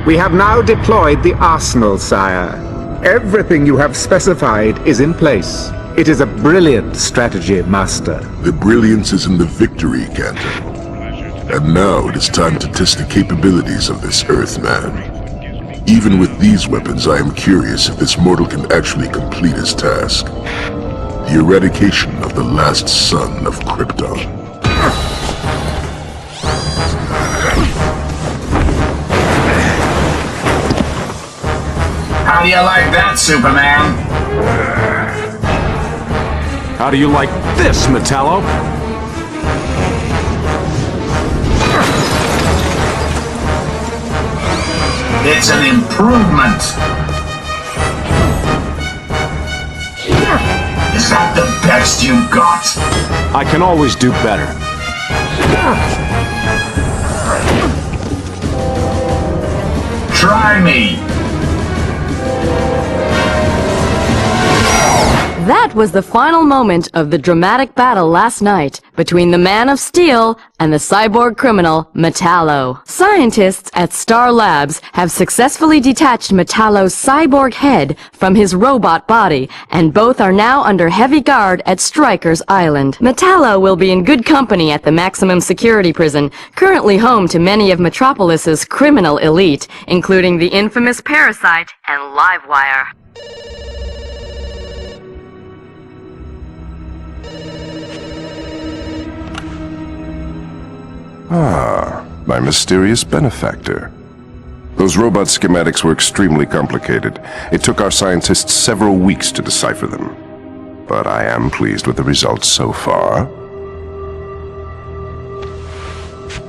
We have now deployed the arsenal, sire. Everything you have specified is in place. It is a brilliant strategy, Master. The brilliance is in the victory, Cantor. And now it is time to test the capabilities of this Earthman. Even with these weapons, I am curious if this mortal can actually complete his task. The eradication of the last son of Krypton. How do you like that, Superman? How do you like this, Metallo? It's an improvement. Is that the best you got? I can always do better. Try me. That was the final moment of the dramatic battle last night between the Man of Steel and the cyborg criminal Metallo. Scientists at Star Labs have successfully detached Metallo's cyborg head from his robot body, and both are now under heavy guard at Stryker's Island. Metallo will be in good company at the maximum security prison, currently home to many of Metropolis's criminal elite, including the infamous Parasite and Livewire. Ah, my mysterious benefactor. Those robot schematics were extremely complicated. It took our scientists several weeks to decipher them. But I am pleased with the results so far.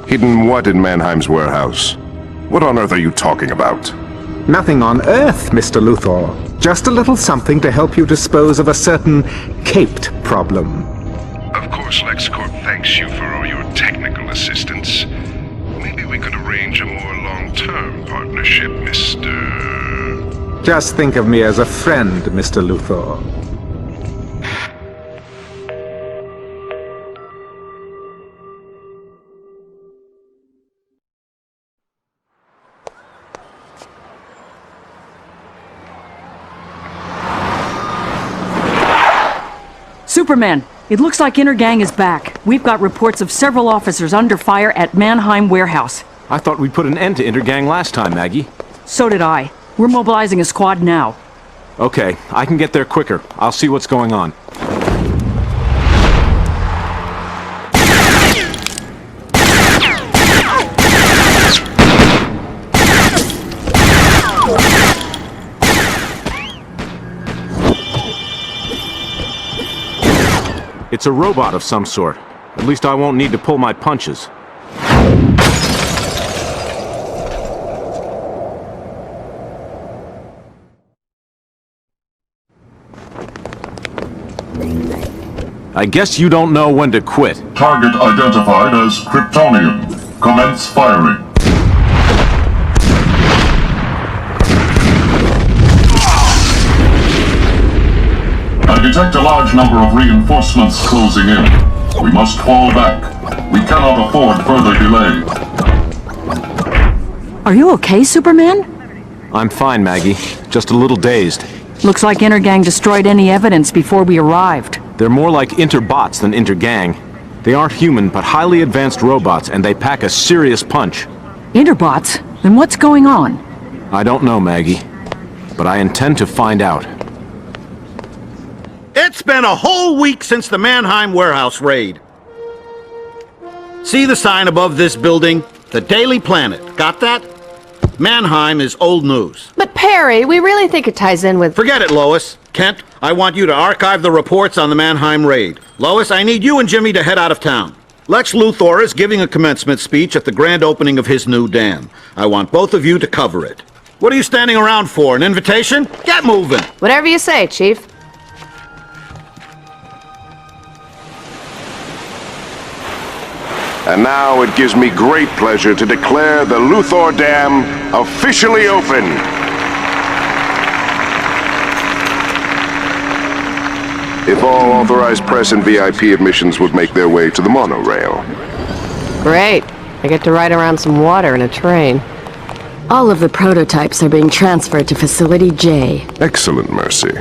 Hidden what in Mannheim's warehouse? What on earth are you talking about? Nothing on Earth, Mr. Luthor. Just a little something to help you dispose of a certain caped problem. Of course, LexCorp thanks you for all your technical assistance. Maybe we could arrange a more long-term partnership, Mr. Just think of me as a friend, Mr. Luthor. Superman, it looks like Intergang is back. We've got reports of several officers under fire at Mannheim Warehouse. I thought we'd put an end to Intergang last time, Maggie. So did I. We're mobilizing a squad now. Okay, I can get there quicker. I'll see what's going on. It's a robot of some sort. At least I won't need to pull my punches. I guess you don't know when to quit. Target identified as Kryptonium. Commence firing. I detect a large number of reinforcements closing in. We must fall back. We cannot afford further delay. Are you okay, Superman? I'm fine, Maggie. Just a little dazed. Looks like Intergang destroyed any evidence before we arrived. They're more like interbots than intergang. They aren't human, but highly advanced robots, and they pack a serious punch. Interbots? Then what's going on? I don't know, Maggie. But I intend to find out. It's been a whole week since the Mannheim warehouse raid. See the sign above this building? The Daily Planet. Got that? Mannheim is old news. But Perry, we really think it ties in with... Forget it, Lois. Kent, I want you to archive the reports on the Mannheim raid. Lois, I need you and Jimmy to head out of town. Lex Luthor is giving a commencement speech at the grand opening of his new dam. I want both of you to cover it. What are you standing around for, an invitation? Get moving! Whatever you say, Chief. And now it gives me great pleasure to declare the Luthor Dam officially open. If all authorized press and VIP admissions would make their way to the monorail. Great. I get to ride around some water in a train. All of the prototypes are being transferred to Facility J. Excellent, Mercy.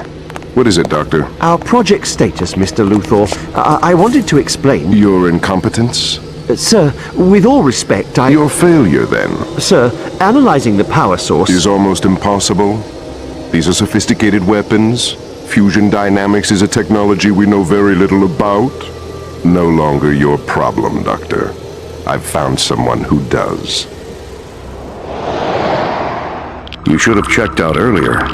What is it, Doctor? Our project status, Mr. Luthor. I wanted to explain... Your incompetence? Sir, with all respect, Your failure, then? Sir, analyzing the power source... Is almost impossible. These are sophisticated weapons. Fusion dynamics is a technology we know very little about. No longer your problem, Doctor. I've found someone who does. You should have checked out earlier.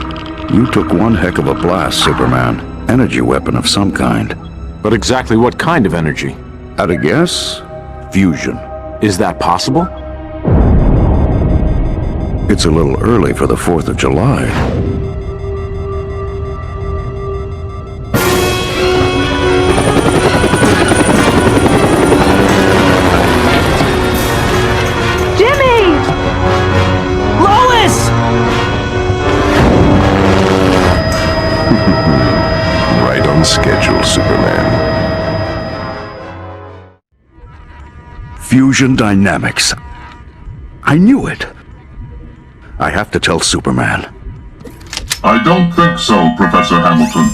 You took one heck of a blast, Superman. Energy weapon of some kind. But exactly what kind of energy? At a guess? Fusion. Is that possible? It's a little early for the 4th of July. Jimmy! Lois! Right on schedule, Superman. Fusion dynamics. I knew it. I have to tell Superman. I don't think so, Professor Hamilton.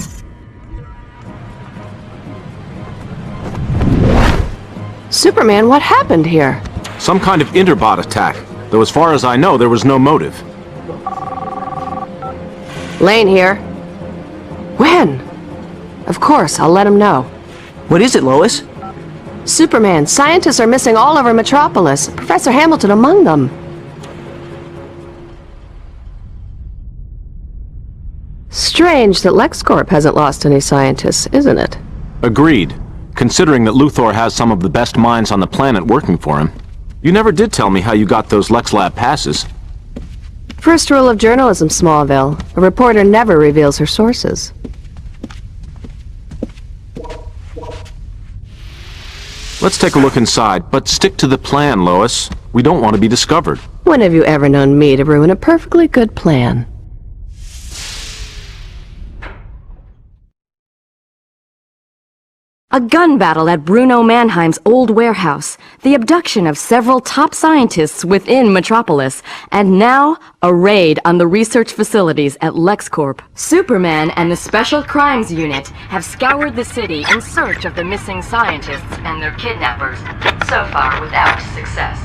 Superman, what happened here? Some kind of interbot attack. Though as far as I know, there was no motive. Lane here. When? Of course, I'll let him know. What is it, Lois? Superman, scientists are missing all over Metropolis. Professor Hamilton among them. Strange that LexCorp hasn't lost any scientists, isn't it? Agreed. Considering that Luthor has some of the best minds on the planet working for him. You never did tell me how you got those Lex Lab passes. First rule of journalism, Smallville. A reporter never reveals her sources. Let's take a look inside, but stick to the plan, Lois. We don't want to be discovered. When have you ever known me to ruin a perfectly good plan? A gun battle at Bruno Mannheim's old warehouse, the abduction of several top scientists within Metropolis, and now a raid on the research facilities at LexCorp. Superman and the Special Crimes Unit have scoured the city in search of the missing scientists and their kidnappers, so far without success.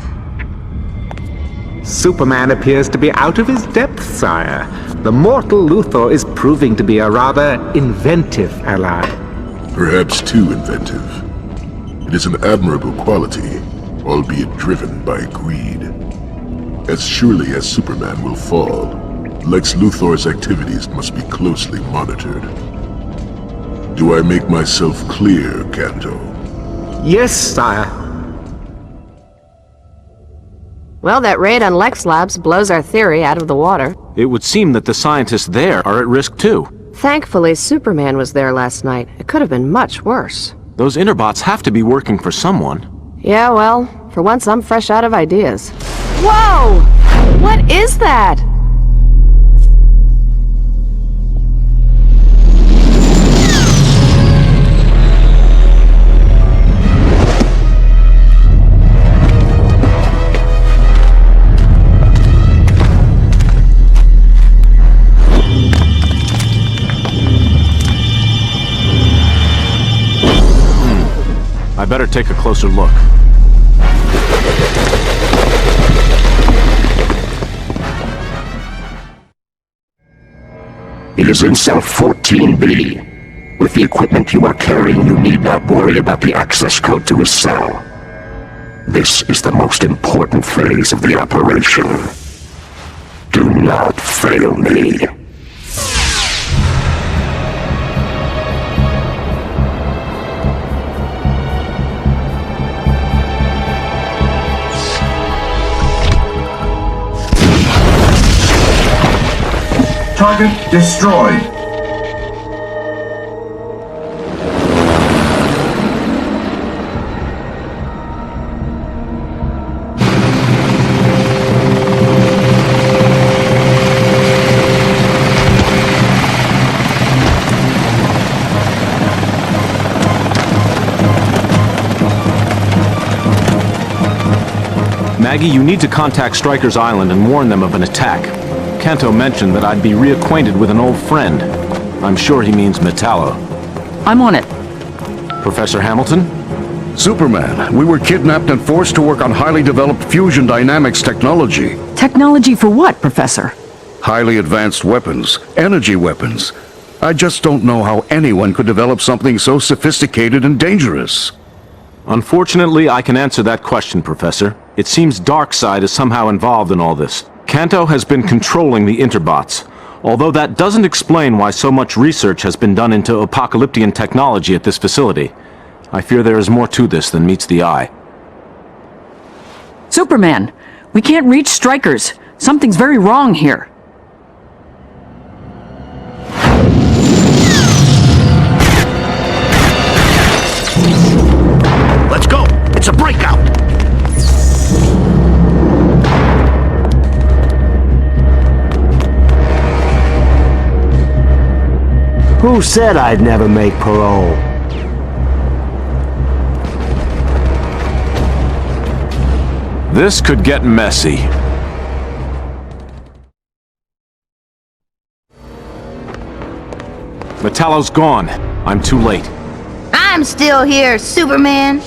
Superman appears to be out of his depth, sire. The mortal Luthor is proving to be a rather inventive ally. Perhaps too inventive. It is an admirable quality, albeit driven by greed. As surely as Superman will fall, Lex Luthor's activities must be closely monitored. Do I make myself clear, Kanto? Yes, sire. Well, that raid on Lex Labs blows our theory out of the water. It would seem that the scientists there are at risk too. Thankfully, Superman was there last night. It could have been much worse. Those Interbots have to be working for someone. Yeah, well, for once I'm fresh out of ideas. Whoa! What is that? I better take a closer look. It is in cell 14B. With the equipment you are carrying, you need not worry about the access code to his cell. This is the most important phase of the operation. Do not fail me. Target destroyed. Maggie, you need to contact Stryker's Island and warn them of an attack. Kanto mentioned that I'd be reacquainted with an old friend. I'm sure he means Metallo. I'm on it. Professor Hamilton? Superman, we were kidnapped and forced to work on highly developed fusion dynamics technology. Technology for what, Professor? Highly advanced weapons, energy weapons. I just don't know how anyone could develop something so sophisticated and dangerous. Unfortunately, I can answer that question, Professor. It seems Darkseid is somehow involved in all this. Kanto has been controlling the Interbots, although that doesn't explain why so much research has been done into Apokoliptian technology at this facility. I fear there is more to this than meets the eye. Superman, we can't reach Strikers. Something's very wrong here. Let's go! It's a breakout! Who said I'd never make parole? This could get messy. Metallo's gone. I'm too late. I'm still here, Superman.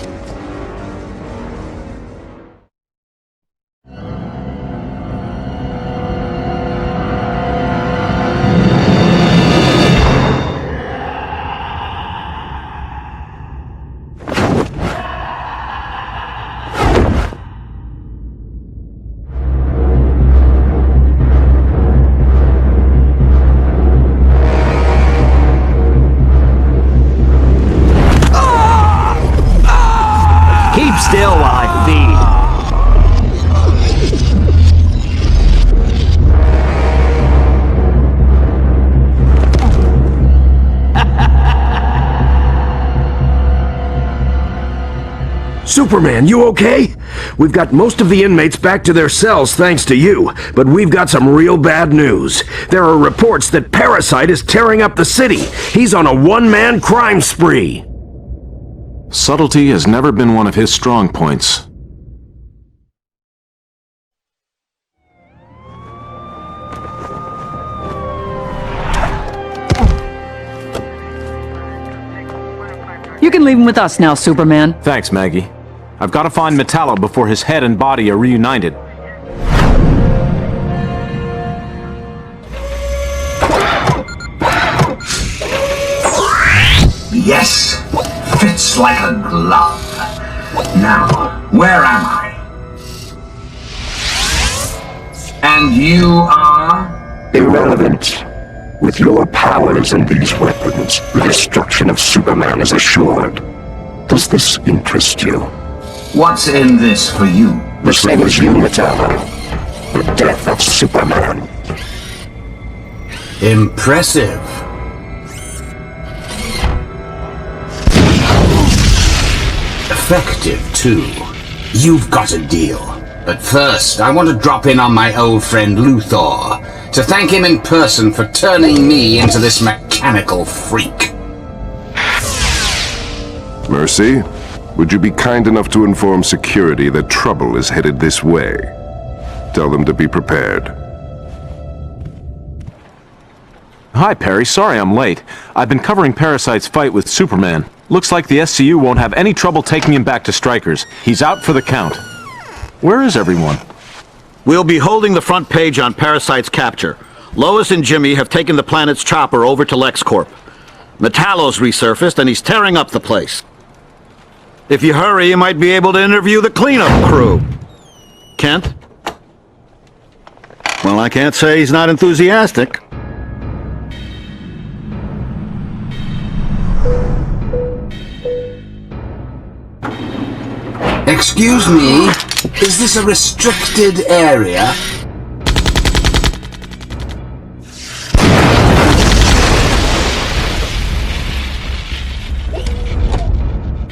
Keep still while I feed. Superman, you okay? We've got most of the inmates back to their cells thanks to you, but we've got some real bad news. There are reports that Parasite is tearing up the city. He's on a one-man crime spree. Subtlety has never been one of his strong points. You can leave him with us now, Superman. Thanks, Maggie. I've got to find Metallo before his head and body are reunited. Yes, fits like a glove. Now, where am I? And you are? Irrelevant. With your powers and these weapons, the destruction of Superman is assured. Does this interest you? What's in this for you? The same as you, Metallo. The death of Superman. Impressive. Effective, too. You've got a deal. But first, I want to drop in on my old friend Luthor to thank him in person for turning me into this mechanical freak. Mercy, would you be kind enough to inform security that trouble is headed this way? Tell them to be prepared. Hi, Perry. Sorry I'm late. I've been covering Parasite's fight with Superman. Looks like the SCU won't have any trouble taking him back to Strikers. He's out for the count. Where is everyone? We'll be holding the front page on Parasite's capture. Lois and Jimmy have taken the planet's chopper over to LexCorp. Metallo's resurfaced and he's tearing up the place. If you hurry, you might be able to interview the cleanup crew. Kent? Well, I can't say he's not enthusiastic. Excuse me, is this a restricted area?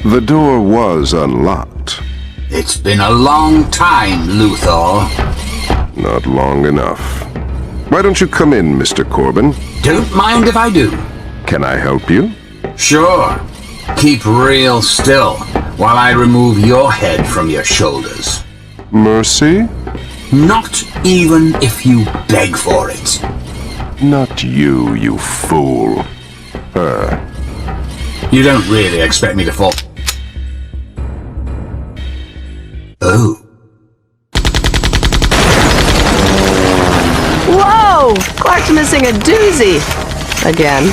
The door was unlocked. It's been a long time, Luthor. Not long enough. Why don't you come in, Mr. Corbin? Don't mind if I do. Can I help you? Sure. Keep real still while I remove your head from your shoulders. Mercy? Not even if you beg for it. Not you, you fool. Her. You don't really expect me to fall... Oh. Whoa! Clark's missing a doozy. Again.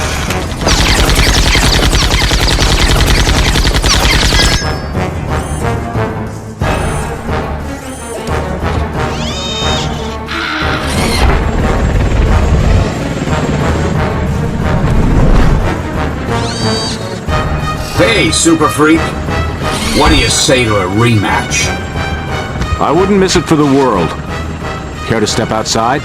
Hey, Super Freak. What do you say to a rematch? I wouldn't miss it for the world. Care to step outside?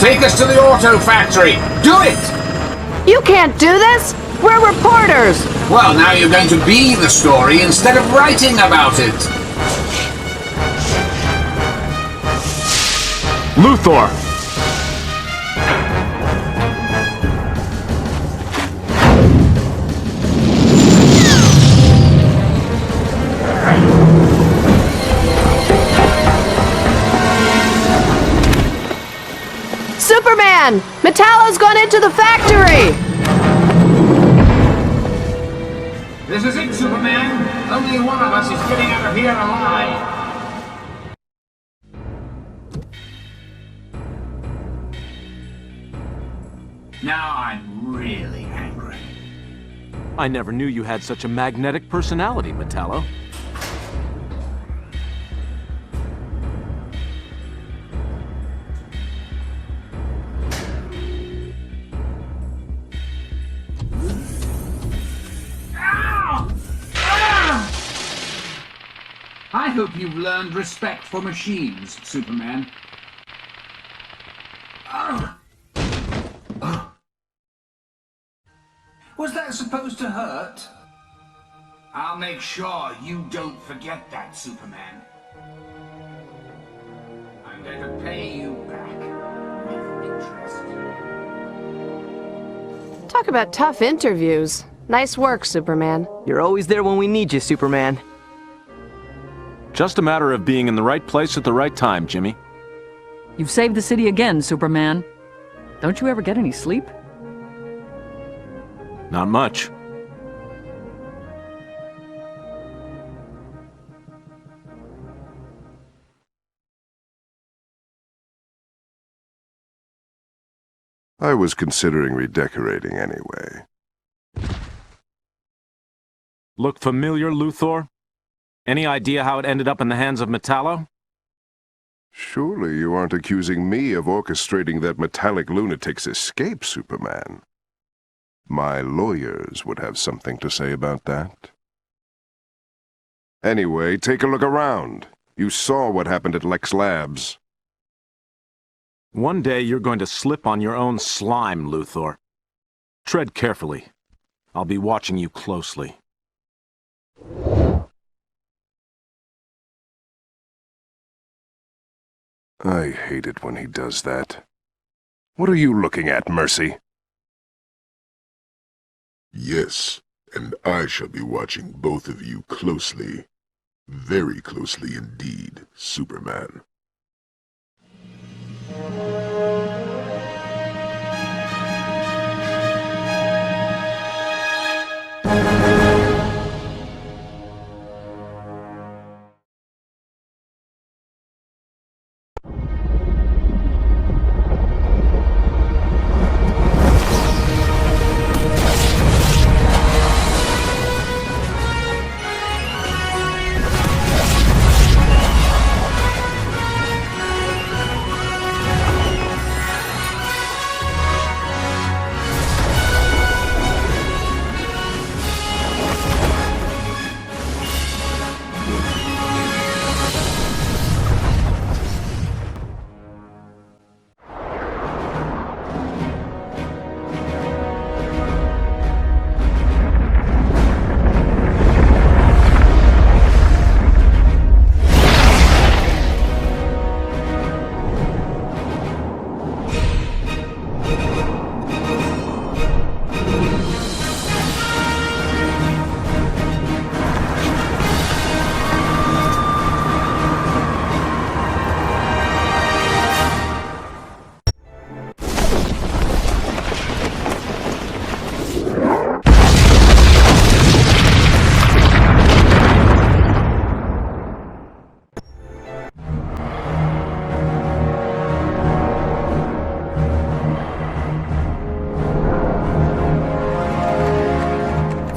Take us to the auto factory! Do it! You can't do this! We're reporters! Well, now you're going to be the story instead of writing about it. Luthor! Superman! Metallo's gone into the factory! This is it, Superman. Only one of us is getting out of here alive. Now I'm really angry. I never knew you had such a magnetic personality, Metallo. I hope you've learned respect for machines, Superman. Was that supposed to hurt? I'll make sure you don't forget that, Superman. I'm going to pay you back with interest. Talk about tough interviews. Nice work, Superman. You're always there when we need you, Superman. Just a matter of being in the right place at the right time, Jimmy. You've saved the city again, Superman. Don't you ever get any sleep? Not much. I was considering redecorating anyway. Look familiar, Luthor? Any idea how it ended up in the hands of Metallo? Surely you aren't accusing me of orchestrating that metallic lunatic's escape, Superman. My lawyers would have something to say about that. Anyway, take a look around. You saw what happened at Lex Labs. One day you're going to slip on your own slime, Luthor. Tread carefully. I'll be watching you closely. I hate it when he does that. What are you looking at, Mercy? Yes, and I shall be watching both of you closely. Very closely indeed, Superman.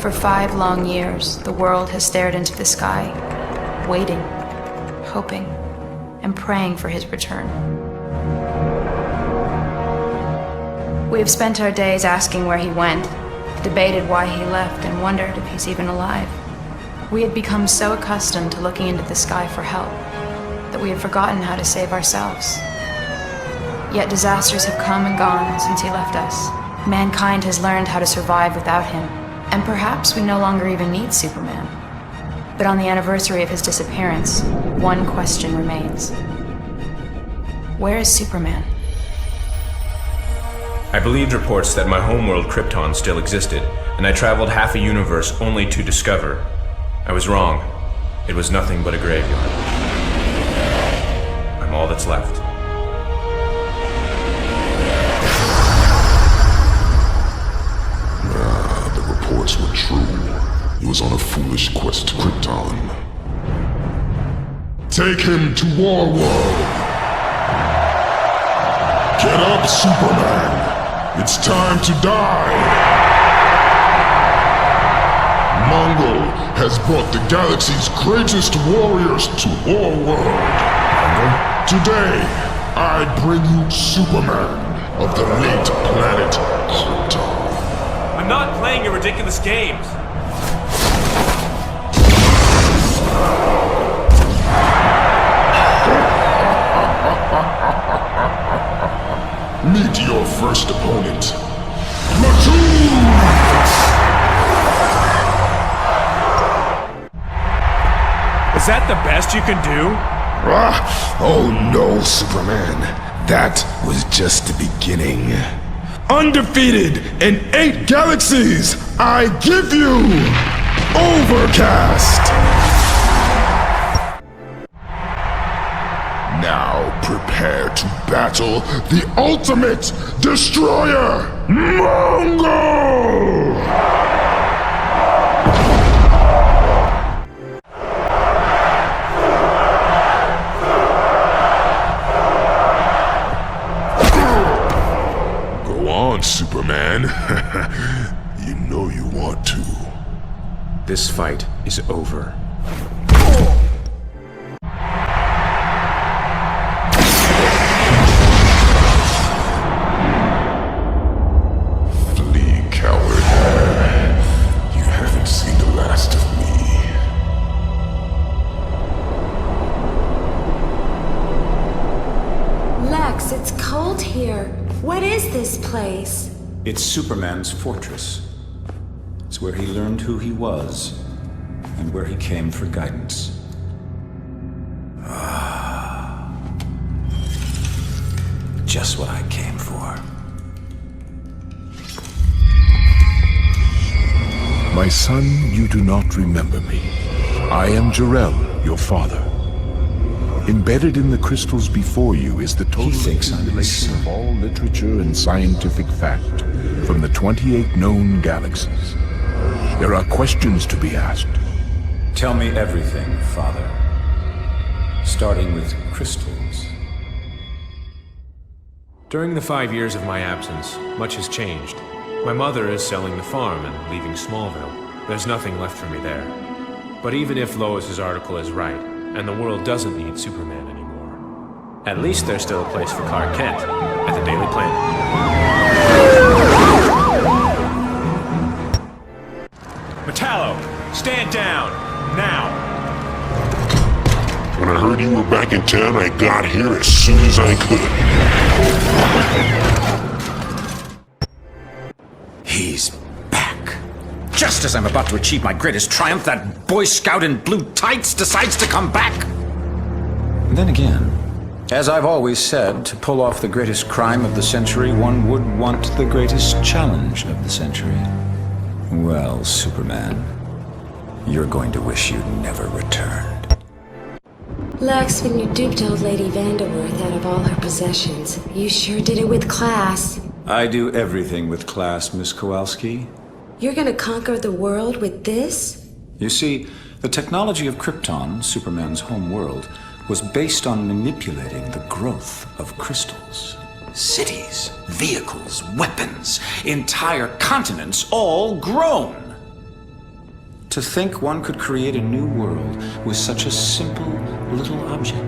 For 5 long years, the world has stared into the sky, waiting, hoping, and praying for his return. We have spent our days asking where he went, debated why he left, and wondered if he's even alive. We had become so accustomed to looking into the sky for help that we had forgotten how to save ourselves. Yet disasters have come and gone since he left us. Mankind has learned how to survive without him. And perhaps we no longer even need Superman. But on the anniversary of his disappearance, one question remains. Where is Superman? I believed reports that my homeworld Krypton still existed, and I traveled half a universe only to discover. I was wrong. It was nothing but a graveyard. I'm all that's left. Reports were true. He was on a foolish quest to Krypton. Take him to Warworld! Get up, Superman! It's time to die! Mongol has brought the galaxy's greatest warriors to Warworld. Today, I bring you Superman of the late planet Krypton. I'm not playing your ridiculous games! Meet your first opponent, Mattoon! Is that the best you can do? Oh no, Superman. That was just the beginning. Undefeated in 8 galaxies, I give you Overcast! Now prepare to battle the ultimate destroyer, Mongol! Go on, Superman. You know you want to. This fight is over. Flee, coward. You haven't seen the last of me. Lex, it's cold here. What is this place? It's Superman's fortress. It's where he learned who he was, and where he came for guidance. Just what I came for. My son, you do not remember me. I am Jor-El, your father. Embedded in the crystals before you is the total accumulation of all literature and scientific fact from the 28 known galaxies. There are questions to be asked. Tell me everything, Father. Starting with crystals. During the 5 years of my absence, much has changed. My mother is selling the farm and leaving Smallville. There's nothing left for me there. But even if Lois's article is right, and the world doesn't need Superman anymore, at least there's still a place for Clark Kent at the Daily Planet. Metallo, stand down, now! When I heard you were back in town, I got here as soon as I could. He's back. Just as I'm about to achieve my greatest triumph, that Boy Scout in blue tights decides to come back. Then again, as I've always said, to pull off the greatest crime of the century, one would want the greatest challenge of the century. Well, Superman, you're going to wish you'd never returned. Lex, when you duped old Lady Vanderworth out of all her possessions, you sure did it with class. I do everything with class, Miss Kowalski. You're gonna conquer the world with this? You see, the technology of Krypton, Superman's home world, was based on manipulating the growth of crystals. Cities, vehicles, weapons, entire continents, all grown. To think one could create a new world with such a simple little object.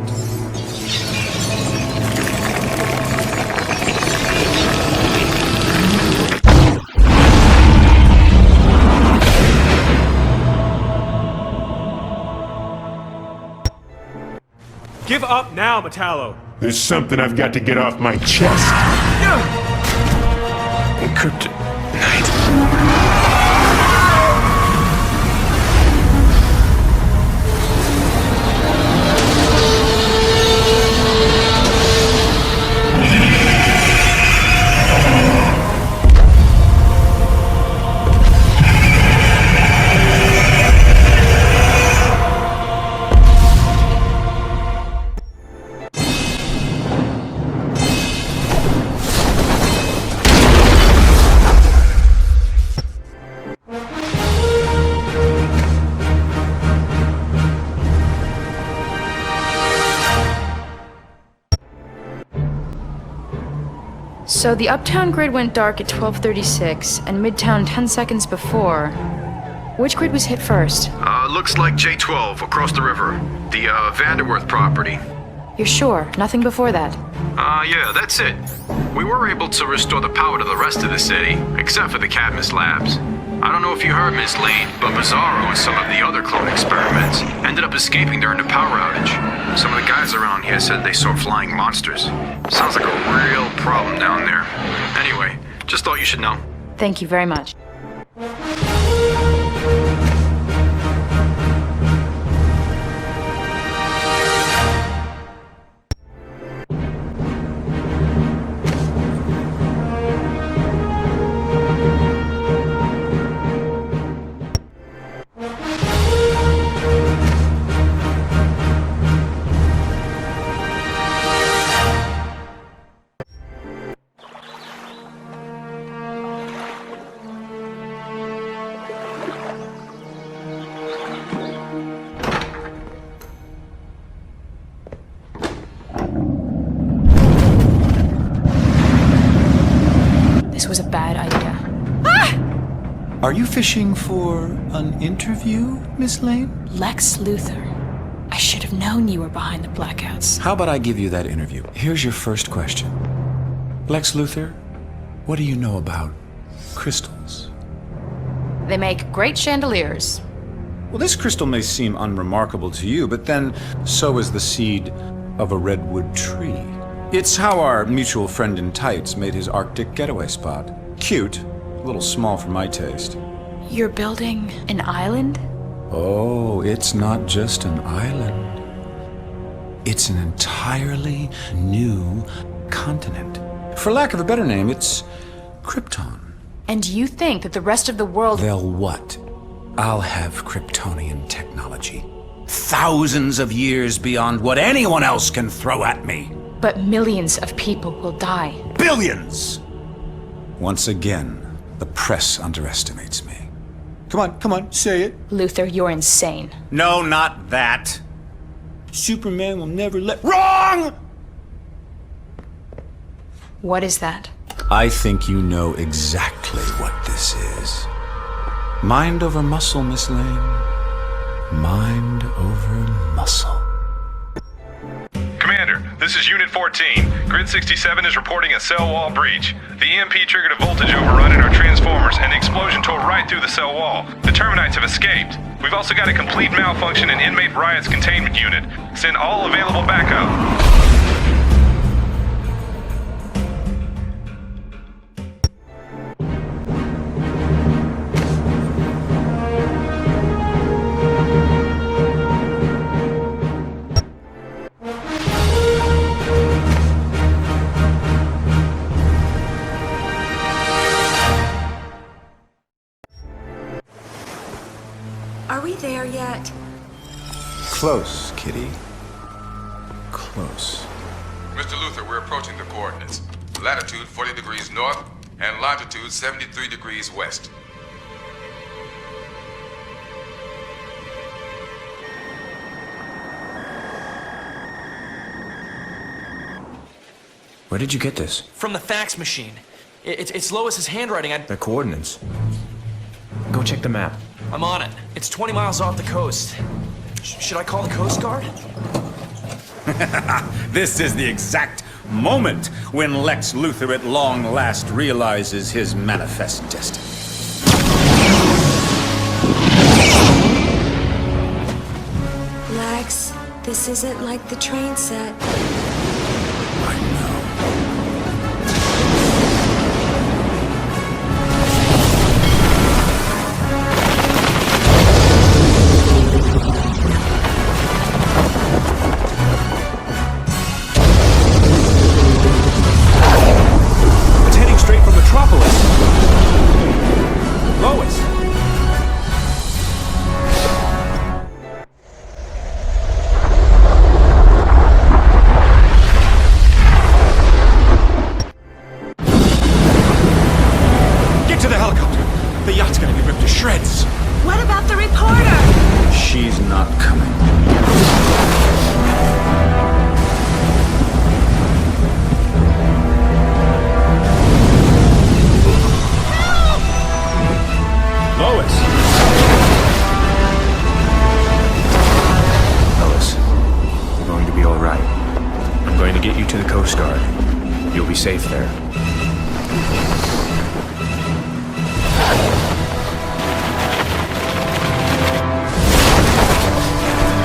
Give up now, Metallo! There's something I've got to get off my chest. Kryptonite. So the uptown grid went dark at 12:36, and midtown 10 seconds before. Which grid was hit first? Looks like J12 across the river. The Vanderworth property. You're sure? Nothing before that? Yeah, that's it. We were able to restore the power to the rest of the city, except for the Cadmus labs. I don't know if you heard, Miss Lane, but Bizarro and some of the other clone experiments ended up escaping during the power outage. Some of the guys around here said they saw flying monsters. Sounds like a real problem down there. Anyway, just thought you should know. Thank you very much. Are you fishing for an interview, Miss Lane? Lex Luthor. I should have known you were behind the blackouts. How about I give you that interview? Here's your first question. Lex Luthor, what do you know about crystals? They make great chandeliers. Well, this crystal may seem unremarkable to you, but then so is the seed of a redwood tree. It's how our mutual friend in tights made his Arctic getaway spot. Cute, a little small for my taste. You're building an island? Oh, it's not just an island. It's an entirely new continent. For lack of a better name, it's Krypton. And you think that the rest of the world... They'll what? I'll have Kryptonian technology. Thousands of years beyond what anyone else can throw at me. But millions of people will die. Billions! Once again, the press underestimates me. Come on, say it. Luthor, you're insane. No, not that. Superman will never let... Wrong! What is that? I think you know exactly what this is. Mind over muscle, Miss Lane. Mind over muscle. Commander, this is Unit 14. Grid 67 is reporting a cell wall breach. The EMP triggered a voltage overrun in our transformers, and the explosion tore right through the cell wall. The Terminites have escaped. We've also got a complete malfunction in Inmate Riot's containment unit. Send all available backup. Are we there yet? Close, Kitty. Close. Mr. Luthor, we're approaching the coordinates. Latitude 40 degrees north and longitude 73 degrees west. Where did you get this? From the fax machine. It's Lois's handwriting. The coordinates. Go check the map. I'm on it. It's 20 miles off the coast. Should I call the Coast Guard? This is the exact moment when Lex Luthor at long last realizes his manifest destiny. Lex, this isn't like the train set. Safe there.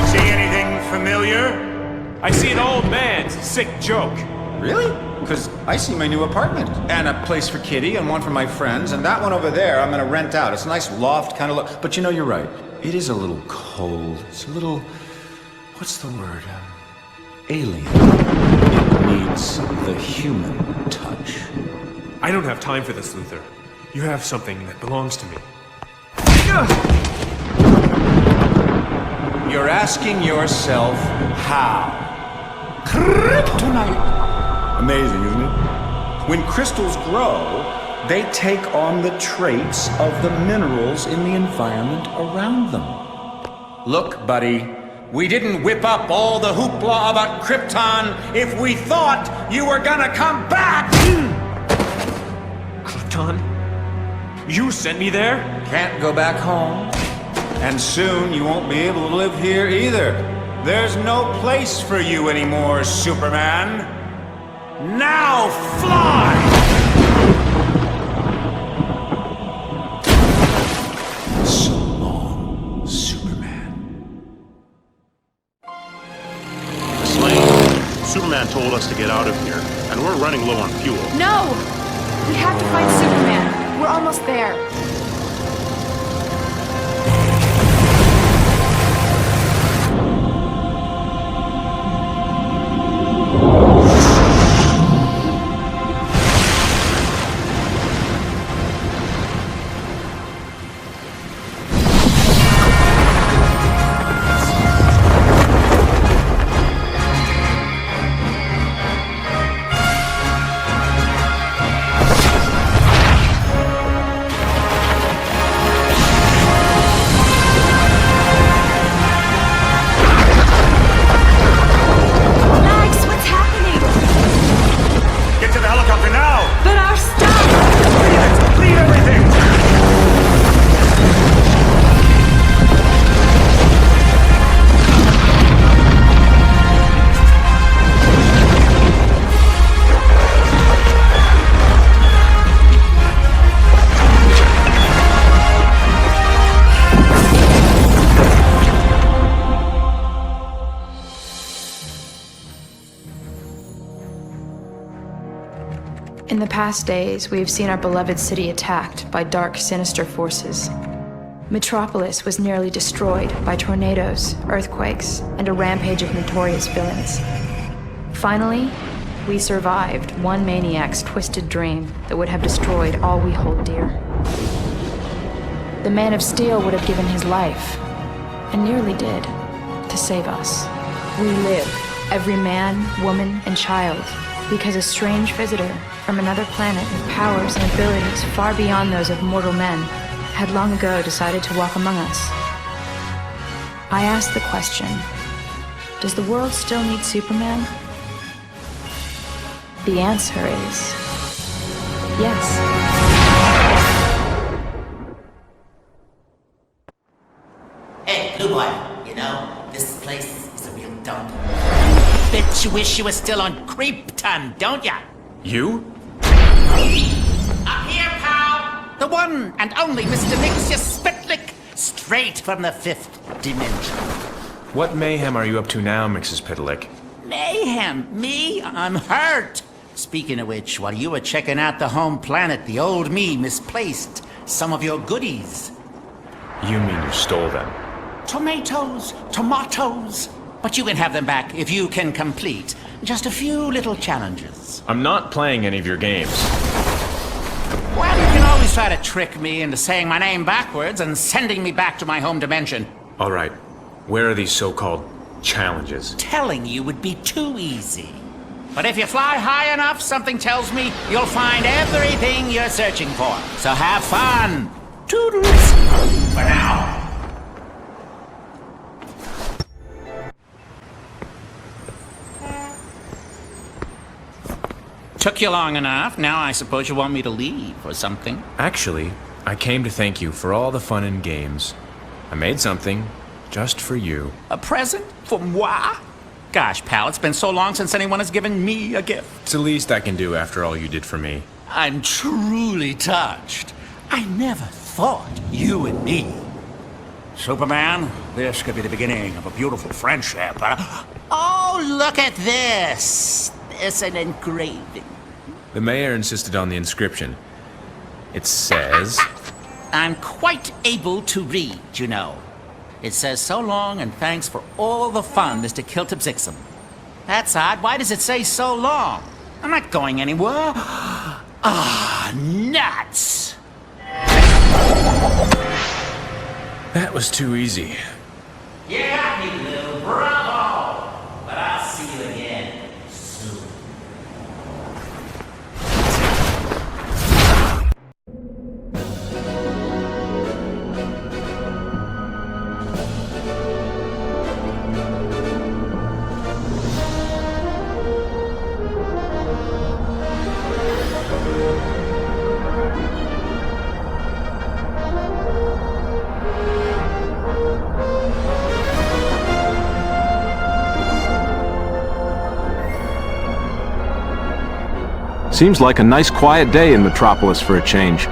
See anything familiar? I see an old man's sick joke. Really? Because I see my new apartment. And a place for Kitty and one for my friends. And that one over there I'm gonna rent out. It's a nice loft kind of look. But you know, you're right. It is a little cold. It's a little... what's the word? Alien. It needs the human touch. I don't have time for this, Luthor. You have something that belongs to me. You're asking yourself how? Kryptonite. Amazing, isn't it? When crystals grow, they take on the traits of the minerals in the environment around them. Look, buddy. We didn't whip up all the hoopla about Krypton if we thought you were gonna come back! Krypton? You sent me there? can't go back home. And soon you won't be able to live here either. There's no place for you anymore, Superman. Now fly! So long, Superman. Miss Lane, Superman told us to get out of here, and we're running low on fuel. No! We have to find Superman. We're almost there. In the past days, we have seen our beloved city attacked by dark, sinister forces. Metropolis was nearly destroyed by tornadoes, earthquakes, and a rampage of notorious villains. Finally, we survived one maniac's twisted dream that would have destroyed all we hold dear. The Man of Steel would have given his life, and nearly did, to save us. We live, every man, woman, and child, because a strange visitor from another planet with powers and abilities far beyond those of mortal men had long ago decided to walk among us. I asked the question, does the world still need Superman? The answer is yes. Hey, Blue Boy, you know, this place is a real dump. Bet you wish you were still on Krypton, don't ya? You? Up here, pal! The one and only Mr. Nixius Spitlick, straight from the 5th dimension. What mayhem are you up to now, Mrs. Pitalik? Mayhem? Me? I'm hurt! Speaking of which, while you were checking out the home planet, the old me misplaced some of your goodies. You mean you stole them? Tomatoes. But you can have them back if you can complete just a few little challenges. I'm not playing any of your games. Well, you can always try to trick me into saying my name backwards and sending me back to my home dimension. All right. Where are these so-called challenges? Telling you would be too easy. But if you fly high enough, something tells me you'll find everything you're searching for. So have fun. Toodles. For now. Took you long enough. Now I suppose you want me to leave or something. Actually, I came to thank you for all the fun and games. I made something just for you. A present? For moi? Gosh, pal, it's been so long since anyone has given me a gift. It's the least I can do after all you did for me. I'm truly touched. I never thought you and me. Superman, this could be the beginning of a beautiful friendship. Oh, look at this. It's an engraving. The mayor insisted on the inscription. It says... I'm quite able to read, you know. It says, so long and thanks for all the fun, Mr. Kiltipzixum. That's odd. Why does it say so long? I'm not going anywhere. Ah, nuts! That was too easy. You got me, Lou. Bravo! But I'll see you again soon. Seems like a nice quiet day in Metropolis for a change.